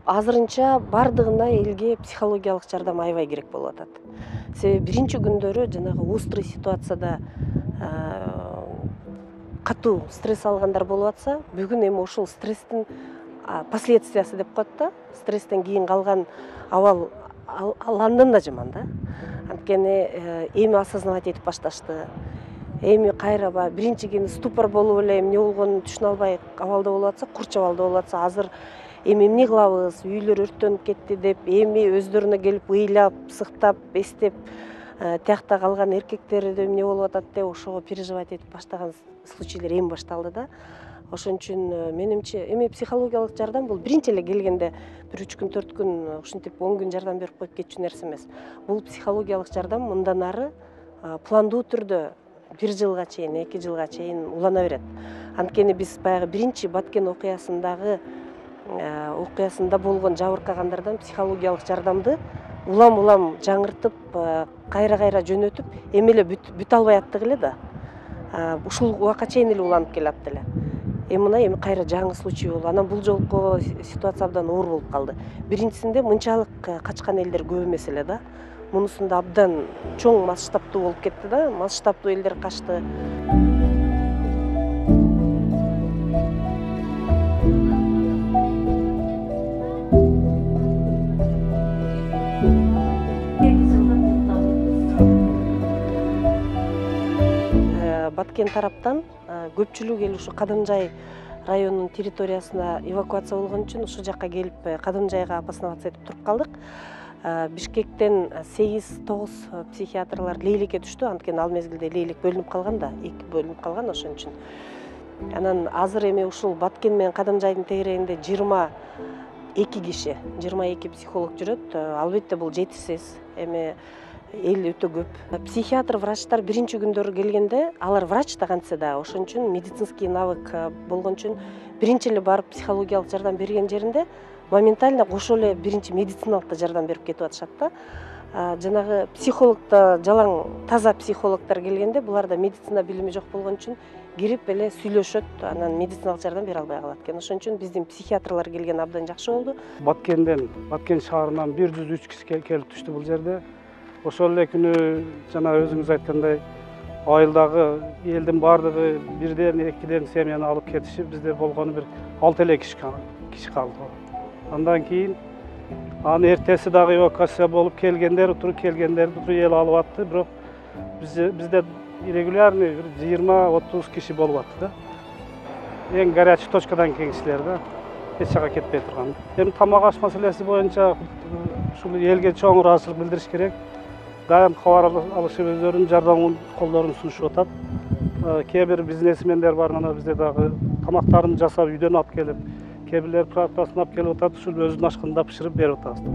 азырынча бардыгына элге психологиялык жардам аябай керек болуп атат. Себеби биринчи күндөрү жанагы острый ситуацияда катуу стресс алгандар болуп атса, бүгүн эми ошол стресстин последствиясы деп коет да. Стресстен кийин калган абал андан да жаман да. Анткени эми осознавать этип башташты. Эми кайра биринчи кийин ступор болуп эле эмне болгонун түшүнө албай абалда болуп атса, курч абалда болуп атса, азыр эми эмне кылабыз, үйлөр өрттөнүп кетти деп, эми өздөрүнө келип ыйлап, сыктап, эстеп, тиякта калган эркектерде эмне болуп атат деп ошого переживать этип баштаган случайлар эми башталды да. Ошон үчүн менимче эми психологиялык жардам бул биринчи эле келгенде 1-3 күн, 4 күн, ушинтип 10 күн жардам берип коюп кетчү нерсе эмес. Бул психологиялык жардам мындан ары пландуу түрдө 1 жылга чейин, 2 жылга чейин улана берет. Анткени биз баягы биринчи Баткен окуясында болгон жабыркагандардан психологиялык жардамды улам жаңыртып, кайра жөнөтүп, эми эле бүтө албай аттык эле да. Ушул убакка чейин эле уланып келатты эле. Эми кайра жаңы случай болду. Анан бул жолку ситуация абдан оор болуп калды. Биринчисинде мынчалык качкан элдер көп эмес эле да. Мунусунда абдан чоң масштабтуу болуп кетти да. Масштабтуу элдер качты. Баткен тараптан көпчүлүк эл ушу Кадымжай районунун территориясына эвакуация болгон үчүн ушул жакка келип Кадымжайга обосноваться этип туруп калдык. Бишкектен 8-9 психиатрлар Лейликке түштү, анткени ал мезгилде Лейлик бөлүнүп калган да, 2 бөлүнүп калган ошон үчүн. Анан азыр эми ушул Баткен менен Кадымжайдын тегерегинде 22 киши, 22 психолог жүрөт. Албетте бул жетишсиз. Эми эл өтө көп. Психиатр, врачтар биринчи күндөрү келгенде, алар врач да кантсе да, ошон үчүн медицинский навык болгон үчүн биринчи эле барып психологиялык жардам берген жеринде моментально кошо эле биринчи медициналык да жардам берип кетип атышат да. Жанагы психологдо жалаң таза психологдор келгенде, буларда медицина билими жок болгон үчүн кирип эле сүйлөшөт, анан медициналык жардам бере албай калат экен. Ошон үчүн биздин психиатрлар келген абдан жакшы болду. Баткен шаарынан 103 киши келип түштү бул жерде. Ошол эле күнү жана өзүңүз айткандай айылдагы элдин бардыгы бирден, экиден семьяны алып кетишип, бизде болгону бир 6 эле киши калды. Андан кийин эртеси дагы эвакуация болуп келгендер эл алып атты, бирок бизде регулярный 20-30 киши болуп атты да. Эң горячий точкадан келген кишилер да, эч жака кетпей турган. Эми тамак аш маселеси боюнча ушул элге чоң ыраазычылык билдириш керек. Дайым кабар алышып өздөрүнүн жардам колдорун сунушуп атат. Кээ бир бизнесмендер бар, анан бизде дагы тамактарын жасап үйдөн алып келип, кээ бирлер продуктасын алып келип атат, ушул өзүнүн ашкында бышырып берип атабыз.